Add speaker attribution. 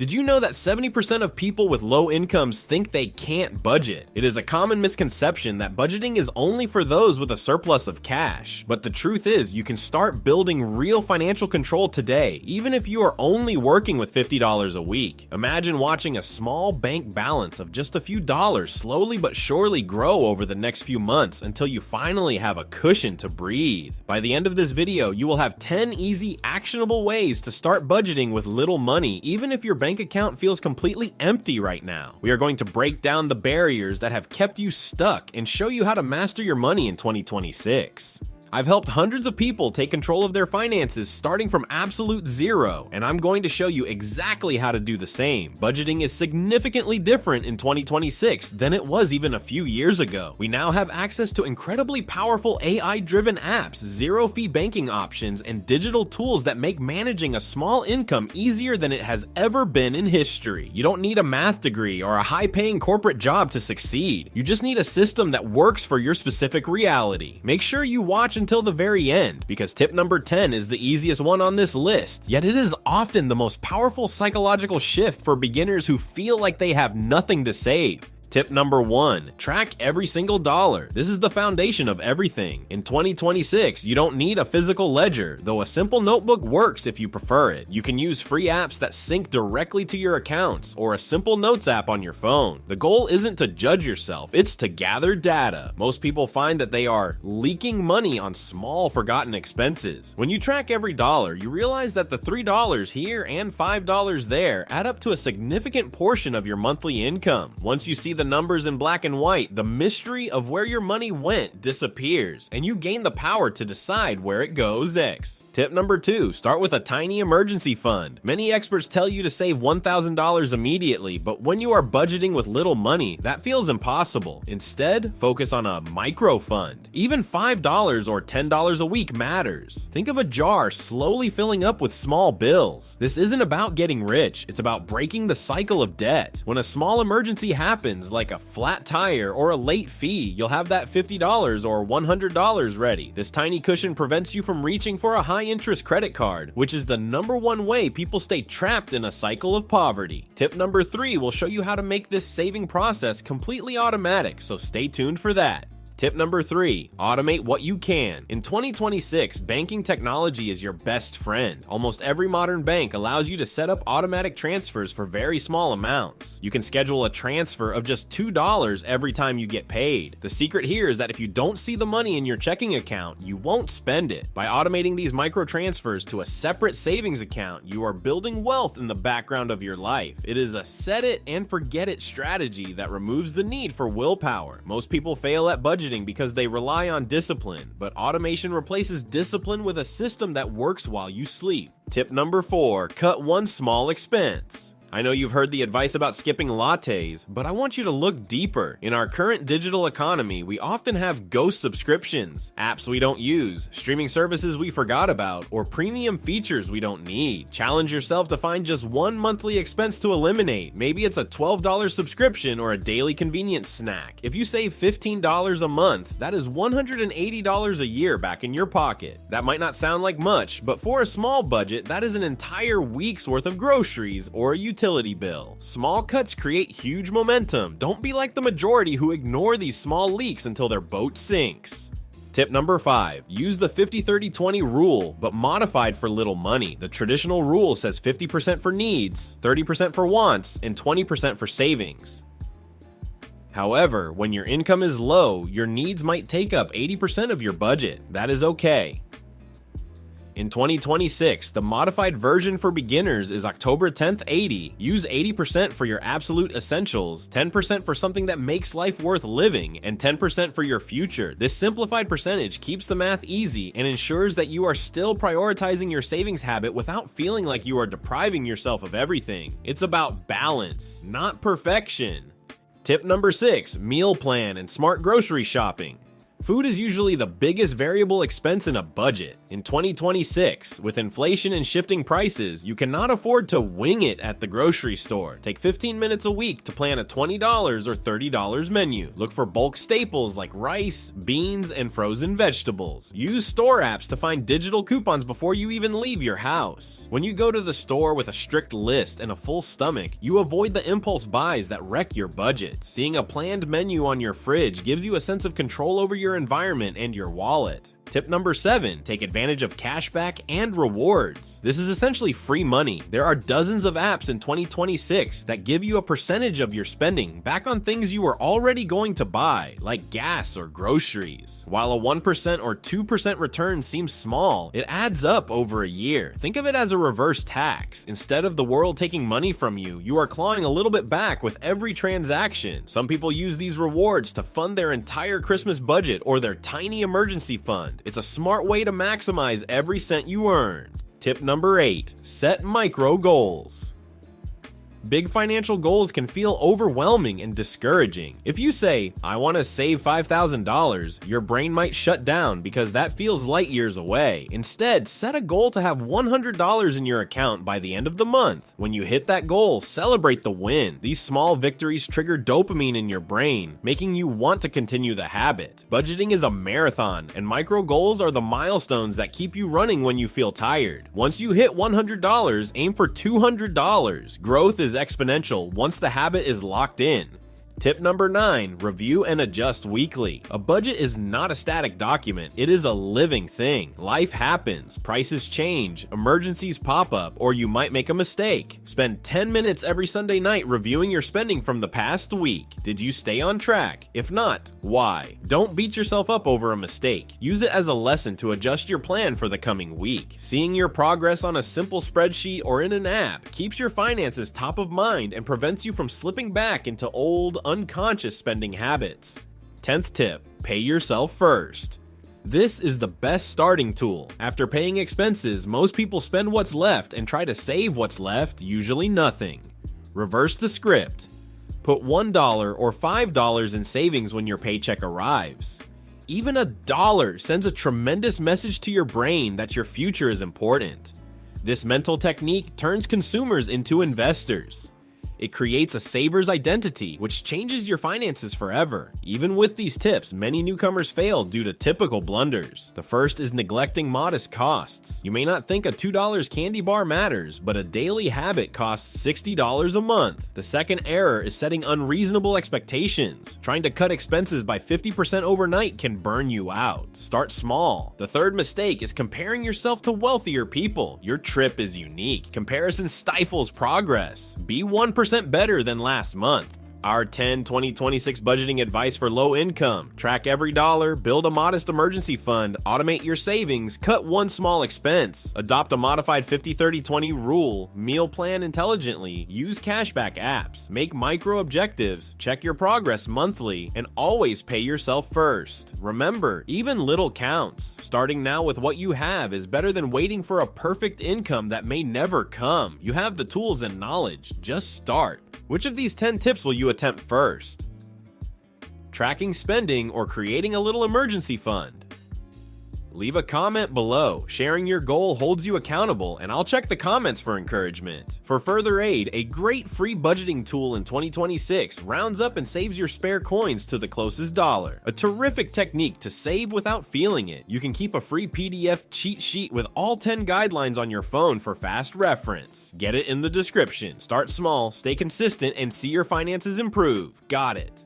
Speaker 1: Did you know that 70% of people with low incomes think they can't budget? It is a common misconception that budgeting is only for those with a surplus of cash. But the truth is, you can start building real financial control today, even if you are only working with $50 a week. Imagine watching a small bank balance of just a few dollars slowly but surely grow over the next few months until you finally have a cushion to breathe. By the end of this video, you will have 10 easy, actionable ways to start budgeting with little money, even if your bank account feels completely empty right now. We are going to break down the barriers that have kept you stuck and show you how to master your money in 2026. I've helped hundreds of people take control of their finances starting from absolute zero, and I'm going to show you exactly how to do the same. Budgeting is significantly different in 2026 than it was even a few years ago. We now have access to incredibly powerful AI-driven apps, zero-fee banking options, and digital tools that make managing a small income easier than it has ever been in history. You don't need a math degree or a high-paying corporate job to succeed. You just need a system that works for your specific reality. Make sure you watch until the very end, because tip number 10 is the easiest one on this list, yet it is often the most powerful psychological shift for beginners who feel like they have nothing to save. Tip number 1, track every single dollar. This is the foundation of everything. In 2026, you don't need a physical ledger, though a simple notebook works if you prefer it. You can use free apps that sync directly to your accounts or a simple notes app on your phone. The goal isn't to judge yourself, it's to gather data. Most people find that they are leaking money on small forgotten expenses. When you track every dollar, you realize that the $3 here and $5 there add up to a significant portion of your monthly income. Once you see the numbers in black and white, the mystery of where your money went disappears, and you gain the power to decide where it goes next. Tip number 2, start with a tiny emergency fund. Many experts tell you to save $1,000 immediately, but when you are budgeting with little money, that feels impossible. Instead, focus on a micro fund. Even $5 or $10 a week matters. Think of a jar slowly filling up with small bills. This isn't about getting rich, it's about breaking the cycle of debt. When a small emergency happens, like a flat tire or a late fee, you'll have that $50 or $100 ready. This tiny cushion prevents you from reaching for a high-interest credit card, which is the #1 way people stay trapped in a cycle of poverty. Tip number 3 will show you how to make this saving process completely automatic, so stay tuned for that. Tip number 3, automate what you can. In 2026, banking technology is your best friend. Almost every modern bank allows you to set up automatic transfers for very small amounts. You can schedule a transfer of just $2 every time you get paid. The secret here is that if you don't see the money in your checking account, you won't spend it. By automating these micro transfers to a separate savings account, you are building wealth in the background of your life. It is a set it and forget it strategy that removes the need for willpower. Most people fail at budgeting because they rely on discipline, but automation replaces discipline with a system that works while you sleep. Tip number 4, cut one small expense. I know you've heard the advice about skipping lattes, but I want you to look deeper. In our current digital economy, we often have ghost subscriptions, apps we don't use, streaming services we forgot about, or premium features we don't need. Challenge yourself to find just one monthly expense to eliminate. Maybe it's a $12 subscription or a daily convenience snack. If you save $15 a month, that is $180 a year back in your pocket. That might not sound like much, but for a small budget, that is an entire week's worth of groceries or a utility bill. Small cuts create huge momentum. Don't be like the majority who ignore these small leaks until their boat sinks. Tip number 5, use the 50-30-20 rule, but modified for little money. The traditional rule says 50% for needs, 30% for wants, and 20% for savings. However, when your income is low, your needs might take up 80% of your budget. That is okay. In 2026, the modified version for beginners is October 10th 80. Use 80% for your absolute essentials, 10% for something that makes life worth living, and 10% for your future. This simplified percentage keeps the math easy and ensures that you are still prioritizing your savings habit without feeling like you are depriving yourself of everything. It's about balance, not perfection. Tip number 6, meal plan and smart grocery shopping. Food is usually the biggest variable expense in a budget. In 2026, with inflation and shifting prices, you cannot afford to wing it at the grocery store. Take 15 minutes a week to plan a $20 or $30 menu. Look for bulk staples like rice, beans, and frozen vegetables. Use store apps to find digital coupons before you even leave your house. When you go to the store with a strict list and a full stomach, you avoid the impulse buys that wreck your budget. Seeing a planned menu on your fridge gives you a sense of control over your environment and your wallet. Tip number 7, take advantage of cashback and rewards. This is essentially free money. There are dozens of apps in 2026 that give you a percentage of your spending back on things you were already going to buy, like gas or groceries. While a 1% or 2% return seems small, it adds up over a year. Think of it as a reverse tax. Instead of the world taking money from you, you are clawing a little bit back with every transaction. Some people use these rewards to fund their entire Christmas budget or their tiny emergency fund. It's a smart way to maximize every cent you earn. Tip number 8, set micro goals. Big financial goals can feel overwhelming and discouraging. If you say, I want to save $5,000, your brain might shut down because that feels light years away. Instead, set a goal to have $100 in your account by the end of the month. When you hit that goal, celebrate the win. These small victories trigger dopamine in your brain, making you want to continue the habit. Budgeting is a marathon, and micro goals are the milestones that keep you running when you feel tired. Once you hit $100, aim for $200. Growth is exponential once the habit is locked in. Tip number 9, review and adjust weekly. A budget is not a static document, it is a living thing. Life happens, prices change, emergencies pop up, or you might make a mistake. Spend 10 minutes every Sunday night reviewing your spending from the past week. Did you stay on track? If not, why? Don't beat yourself up over a mistake. Use it as a lesson to adjust your plan for the coming week. Seeing your progress on a simple spreadsheet or in an app keeps your finances top of mind and prevents you from slipping back into old, unconscious spending habits. 10th tip, pay yourself first. This is the best starting tool. After paying expenses, most people spend what's left and try to save what's left, usually nothing. Reverse the script. Put $1 or $5 in savings when your paycheck arrives. Even $1 sends a tremendous message to your brain that your future is important. This mental technique turns consumers into investors. It creates a saver's identity, which changes your finances forever. Even with these tips, many newcomers fail due to typical blunders. The first is neglecting modest costs. You may not think a $2 candy bar matters, but a daily habit costs $60 a month. The second error is setting unreasonable expectations. Trying to cut expenses by 50% overnight can burn you out. Start small. The third mistake is comparing yourself to wealthier people. Your trip is unique. Comparison stifles progress. Be 1% better than last month. Our 10-20-26 budgeting advice for low income. Track every dollar, build a modest emergency fund, automate your savings, cut one small expense, adopt a modified 50-30-20 rule, meal plan intelligently, use cashback apps, make micro objectives, check your progress monthly, and always pay yourself first. Remember, even little counts. Starting now with what you have is better than waiting for a perfect income that may never come. You have the tools and knowledge. Just start. Which of these 10 tips will you attempt first? Tracking spending or creating a little emergency fund? Leave a comment below. Sharing your goal holds you accountable, and I'll check the comments for encouragement. For further aid, a great free budgeting tool in 2026 rounds up and saves your spare coins to the closest dollar. A terrific technique to save without feeling it. You can keep a free PDF cheat sheet with all 10 guidelines on your phone for fast reference. Get it in the description. Start small, stay consistent, and see your finances improve. Got it.